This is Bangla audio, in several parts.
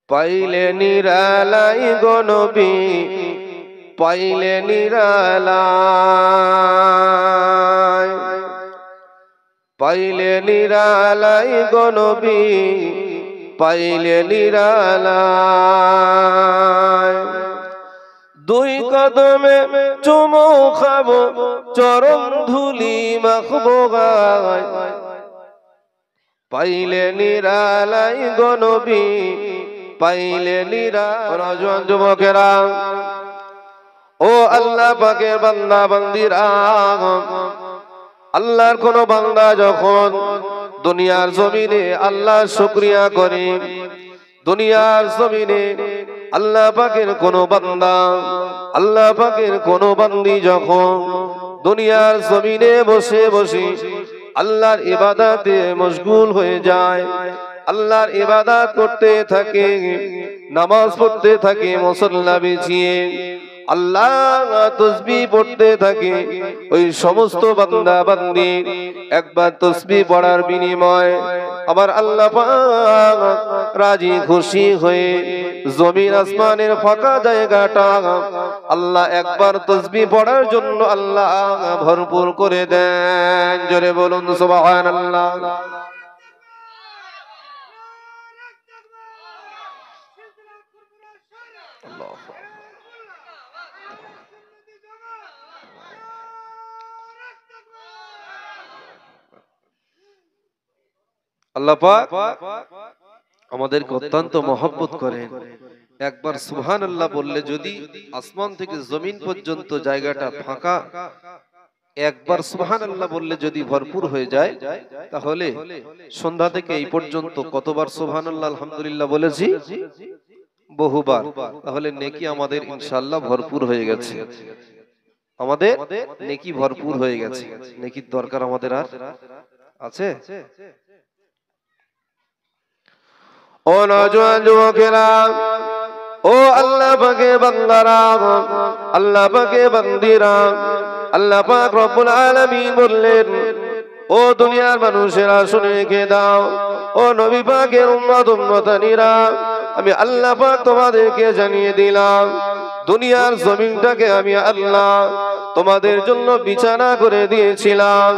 পাইলে নিরালাই গো নবী, পাইলে নিরালাই, পাইলে নিরালাই গো নবী, পাইলে নিরালাই। দুই কদমে চুমু খাবো, চরণ ধুলি মাখবো গায়, পাইলে নিরালাই গো নবী, পাইলে নিরালাই। নওজোয়ান যুবকেরা, ও আল্লাহ পাকের বান্দা বান্দিরা, আল্লাহর কোন বান্দা যখন দুনিয়ার জমিনে আল্লাহ শুকরিয়া করে, দুনিয়ার জমিনে আল্লাহ পাকের কোন বান্দা, আল্লাহ পাকের কোন বান্দি যখন দুনিয়ার জমিনে বসে বসে আল্লাহর ইবাদতে মশগুল হয়ে যায়, আল্লাহর ইবাদত করতে থাকে, নামাজ পড়তে থাকে মুসল্লা বিছিয়ে, আল্লাহ তাসবিহ পড়তে থাকে, ওই সমস্ত বান্দা বান্দি একবার তাসবিহ পড়ার বিনিময়ে আবার আল্লাহ পাক রাজি খুশি হয়ে জমিন আসমানের ফাঁকা জায়গাটা আল্লাহ একবার তাসবিহ পড়ার জন্য আল্লাহ ভরপুর করে দেন। জোরে বলুন সুবহানাল্লাহ। আল্লাহ পাক আমাদেরকে অত্যন্ত মহব্বত করেন। একবার সুবহানাল্লাহ বললে যদি আসমান থেকে জমিন পর্যন্ত জায়গাটা ফাঁকা, একবার সুবহানাল্লাহ বললে যদি ভরপুর হয়ে যায়, তাহলে সন্ধ্যা থেকে এই পর্যন্ত কতবার সুবহানাল্লাহ আলহামদুলিল্লাহ বলেছি? বহুবার। তাহলে নেকি আমাদের ইনশাআল্লাহ ভরপুর হয়ে গেছে, আমাদের নেকি ভরপুর হয়ে গেছে। নেকির দরকার আমাদের আর আছে? ও নওজোয়ান যুবকেরা, ও আল্লাহ পাকের বান্দারা, আল্লাহ পাকের বান্দিরা, আল্লাহ পাক রব্বুল আলামিন বললেন, ও দুনিয়ার মানুষেরা শুনে রেখে দাও, ও নবী পাকের উম্মত উম্মতানিরা, আমি আল্লাহ পাক তোমাদেরকে জানিয়ে দিলাম, দুনিয়ার জমিনটাকে আমি আল্লাহ তোমাদের জন্য বিছানা করে দিয়েছিলাম,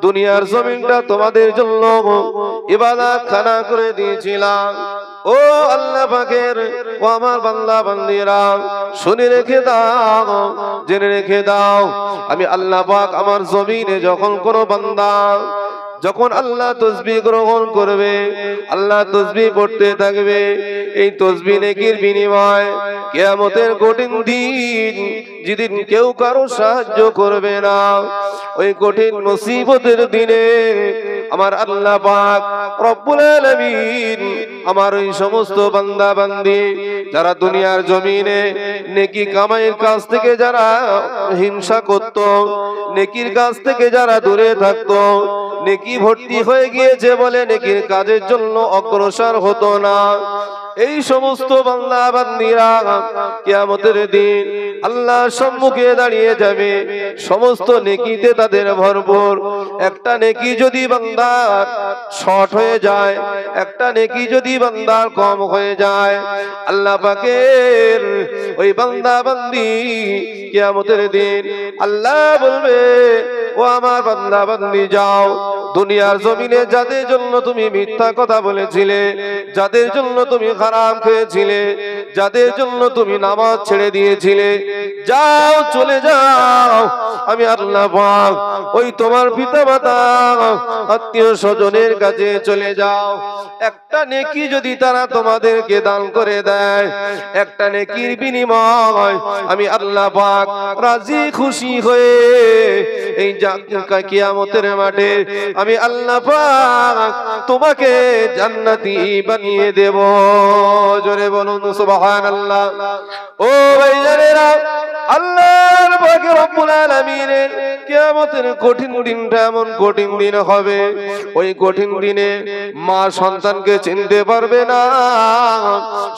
দুনিয়ার জমিনটা তোমাদের জন্য ইবাদত খানা করে দিয়েছিলাম। ও আল্লাহ পাকের, ও আমার বান্দা বান্দিরা, শুনে রেখে দাও, জেনে রেখে দাও, আমি আল্লাহ পাক আমার জমিনে যখন কোন বান্দা যখন আল্লাহ তাসবিহ গ্রহণ করবে, আল্লাহ তাসবিহ পড়তে থাকবে, এই তাসবিহ নেকির বিনিময় কিয়ামতের কঠিন দিন যেদিন কেউ কারো সাহায্য করবে না, ওই কঠিন মুসিবতের দিনে আমার আল্লাহ পাক রব্বুল আলামিন আমার ওই সমস্ত বান্দা বান্দি যারা দুনিয়ার জমিনে নেকি কামাইয়ের কাজ থেকে যারা হিংসা করত, নেকির কাজ থেকে যারা দূরে থাকতো, নেকি ভর্তি হয়ে গিয়েছে বলে নেকির কাজের জন্য অগ্রসর হতো না, এই সমস্ত বান্দা বান্দিরা কিয়ামতের দিন আল্লাহর সম্মুখে দাঁড়িয়ে যাবে, সমস্ত নেকিতে তাদের ভরপুর। একটা নেকি যদি বান্দার শর্ট হয়ে যায়, একটা নেকি যদি বান্দার কম হয়ে যায়, আল্লাহ পাকের ওই বান্দা বান্দি কিয়ামতের দিন আল্লাহ বলবে, ও আমার বান্দা বান্দি যাও, দুনিয়ার জমিনে যাদের জন্য তুমি মিথ্যা কথা বলেছিলে, যাদের জন্য তুমি হারাম খেয়েছিলে, যাদের জন্য তুমি নামাজ ছেড়ে দিয়েছিলে, যাও চলে যাও, আমি আল্লাহ পাক ওই তোমার পিতামাতা আত্মীয় স্বজনের কাছে চলে যাও, একটা নেকি যদি তারা তোমাদেরকে দান করে দেয়, একটা নেকির বিনিময় আমি আল্লাহ পাক রাজি খুশি হয়ে এই কিয়ামতের মাঠে আমি আল্লাহ পাক তোমাকে জান্নাতি বানিয়ে দেব। জোরে বলুন সুবহানাল্লাহ। ও ভাইজানেরা, আল্লাহর পাক রব্বুল আলামিনের কিয়ামতের কঠিন দিনটা এমন কঠিন দিন হবে, ওই কঠিন দিনে মা সন্তানকে চিনতে পারবে না,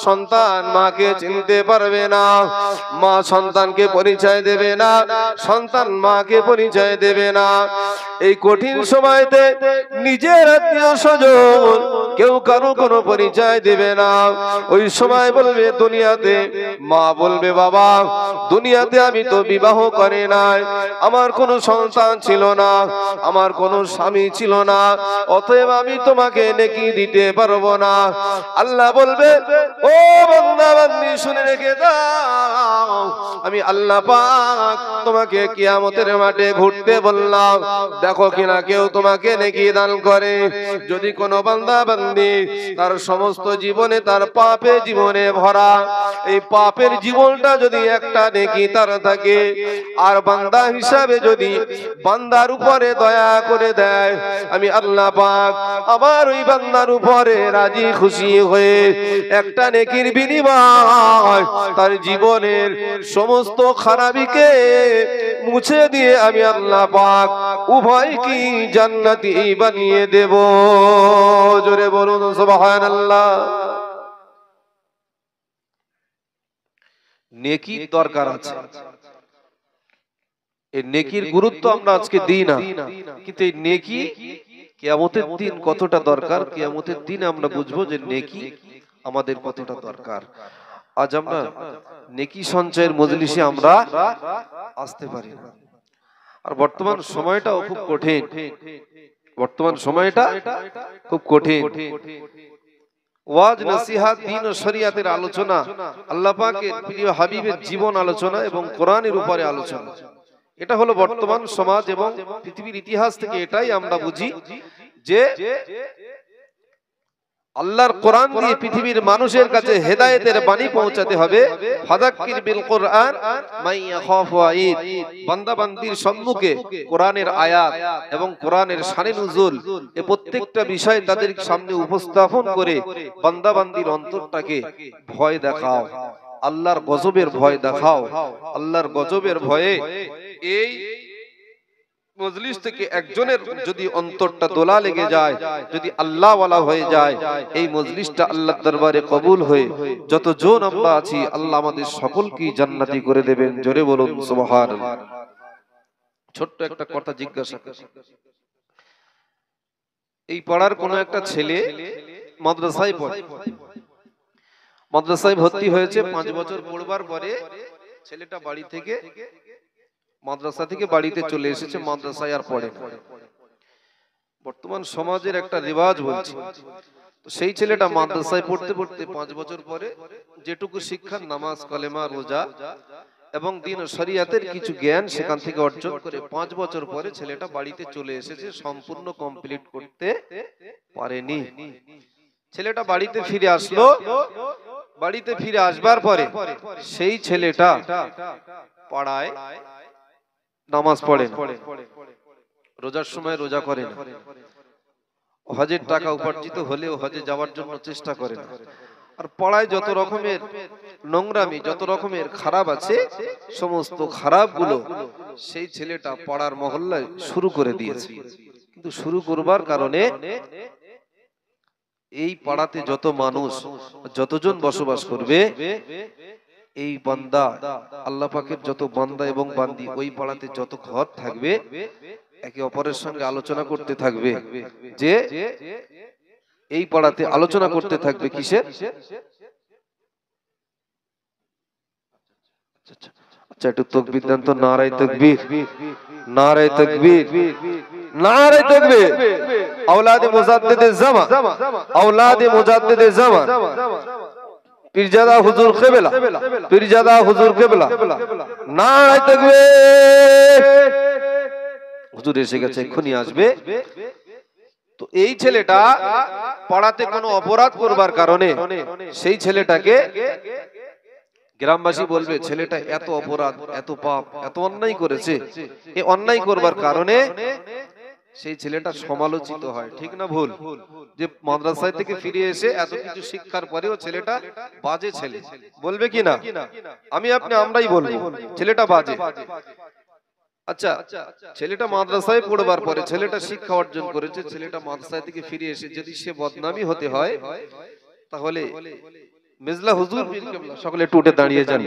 সন্তান মাকে চিনতে পারবে না, মা সন্তানকে পরিচয় দেবে না, সন্তান মাকে পরিচয় দেবে না। এই কঠিন সময়তে নিজের আত্মীয় স্বজন কেউ কারো কোনো পরিচয় দেবে না। ওই সময় বলবে দুনিয়াতে, মা বলবে বাবা দুনিয়াতে আমি তো বিবাহ করে নাই, আমার কোনো সন্তান ছিল না, আমার কোনো স্বামী ছিল না, অতএব আমি তোমাকে নেকি দিতে পারবো না। আল্লাহ বলবে ও বান্দা বান্দি শুনে রেখে দাও, আমি আল্লাহ পাক তোমাকে কিয়ামতের মাঠে ঘুরতে বললাম, দেখো কিনা কেউ তোমাকে নেকি দান করে। যদি কোনো বান্দা বান্দি তার সমস্ত জীবনে তার পাপে জীবনে ভরা, এই পাপের জীবনটা যদি একটা নেকি তার থাকে, আর বান্দা হিসাবে যদি বান্দার উপরে দয়া করে দেয়, আমি আল্লাহ পাক আমার ওই বান্দার উপরে রাজি খুশি হয়ে একটা নেকির বিনিময় তার জীবনের সমস্ত খারাপিকে মুছে দিয়ে আমি আল্লাহ পাক উভয় কি জান্নাতি বানিয়ে দেব। জোরে বলুন সুবহানাল্লাহ। নেকির দরকার আছে, এই নেকির গুরুত্ব আমরা আজকে দিই না, কিন্তু এই নেকি কিয়ামতের দিন কতটা দরকার, কিয়ামতের দিন আমরা বুঝবো যে নেকি আমাদের কতটা দরকার। আজ আমরা নেকি সঞ্চয়ের মজলিসে আমরা আসতে পারি না। আর বর্তমান সময়টাও খুব কঠিন, বর্তমান সময়টা খুব কঠিন। ওয়াজ নসিহত দ্বীন ও শরিয়াতের আলোচনা, আল্লাহ পাকের প্রিয় হাবিবের জীবন আলোচনা এবং কোরআনের উপরে আলোচনা, এটা হলো বর্তমান সমাজ এবং পৃথিবীর ইতিহাস থেকে এটাই আমরা বুঝি যে আল্লাহর কোরআন দিয়ে পৃথিবীর মানুষের কাছে হেদায়েতের বাণী পৌঁছাতে হবে। ফাযাক্কির বিল কোরআন মান ইয়াখাফু ওয়াঈদ, বান্দা বান্দির সম্মুখে কোরআনের আয়াত এবং কোরআনের শানে নুজুল এই প্রত্যেকটা বিষয় তাদের সামনে উপস্থাপন করে বান্দা বান্দির অন্তরটাকে ভয় দেখাও, আল্লাহর গজবের ভয় দেখাও। আল্লাহর গজবের ভয়ে এই মজলিস থেকে একজনের যদি অন্তরটা দোলা লেগে যায়, যদি আল্লাহ ওয়ালা হয়ে যায়, এই মজলিসটা আল্লাহর দরবারে কবুল হয়ে যতজন আমরা আছি আল্লাহ আমাদের সকলকে জান্নাতি করে দেবেন। জোরে বলুন সুবহানাল্লাহ। ছোট্ট একটা কথা জিজ্ঞাসা করি, এই পাড়ার কোন একটা ছেলে মাদ্রাসায় পড়ে, মাদ্রাসায় ভর্তি হয়েছে, 5 বছর পড়বার পরে ছেলেটা বাড়ি থেকে মাদ্রাসা থেকে বাড়িতে চলে এসেছে, মাদ্রাসায় আর পড়ে না। বর্তমান সমাজের একটা রিওয়াজ বলছে, তো সেই ছেলেটা মাদ্রাসায় পড়তে পড়তে 5 বছর পরে যেটুকু শিক্ষা, নামাজ কালেমা রোজা এবং দ্বীন ও শরিয়াতের কিছু জ্ঞান সেখান থেকে অর্জন করে 5 বছর পরে ছেলেটা বাড়িতে চলে এসেছে, সম্পূর্ণ কমপ্লিট করতে পারেনি। ছেলেটা বাড়িতে ফিরে আসলো, বাড়িতে ফিরে আসবার পরে সেই ছেলেটা পাড়ায় নামাজ পড়ে না, রোজার সময় রোজা করে না, হজের টাকা উপার্জিত হলেও হজে যাওয়ার জন্য চেষ্টা করে না। আর পাড়ায় যত রকমের নোংরামি, যত রকমের খারাপ আছে, সমস্ত খারাপগুলো সেই ছেলেটা পাড়ার মহল্লায় শুরু করে দিয়েছে। কিন্তু শুরু করবার কারণে এই পাড়াতে যত মানুষ, যতজন বসবাস করবে, এই বান্দা আল্লাহ পাকের যত বান্দা এবং বান্দি ওই পাড়াতে যত ঘর থাকবে, একে অপরের সঙ্গে আলোচনা করতে থাকবে, যে এই পাড়াতে আলোচনা করতে থাকবে কিসের? আচ্ছা একটু তাকবীর দেন তো, নারায়ে তাকবীর, নারায়ে তাকবীর, নারায়ে তাকবীর। আওলাদে মুজাদ্দিদে জামান, আওলাদে মুজাদ্দিদে জামান পীরজাদা হুজুর কিবলা, পীরজাদা হুজুর কিবলা, নারায়ে তাকবীর। হুজুর এসে গেছে, এক্ষুনি আসবে। তো এই ছেলেটা পাড়াতে কোনো অপরাধ করবার কারণে সেই ছেলেটাকে গ্রামবাসী বলবে ছেলেটা এত অপরাধ, এত পাপ, এত অন্যায় করেছে, এই অন্যায় করবার কারণে সেই ছেলেটা সমালোচিত হয়। ঠিক না ভুল? যে মাদ্রাসা থেকে ফিরে এসে এত কিছু শিক্ষার পরেও ছেলেটা বাজে ছেলে, বলবে কি না? আমি আপনি আমরাই বলবো ছেলেটা বাজে। আচ্ছা, ছেলেটা মাদ্রাসায় পড়বার পরে ছেলেটা শিক্ষা অর্জন করেছে, ছেলেটা মাদ্রাসা থেকে ফিরে এসে যদি সে বদনামি হতে হয়, তাহলে মিজলা হুজুর সকলে টুটে দাঁড়িয়ে যান।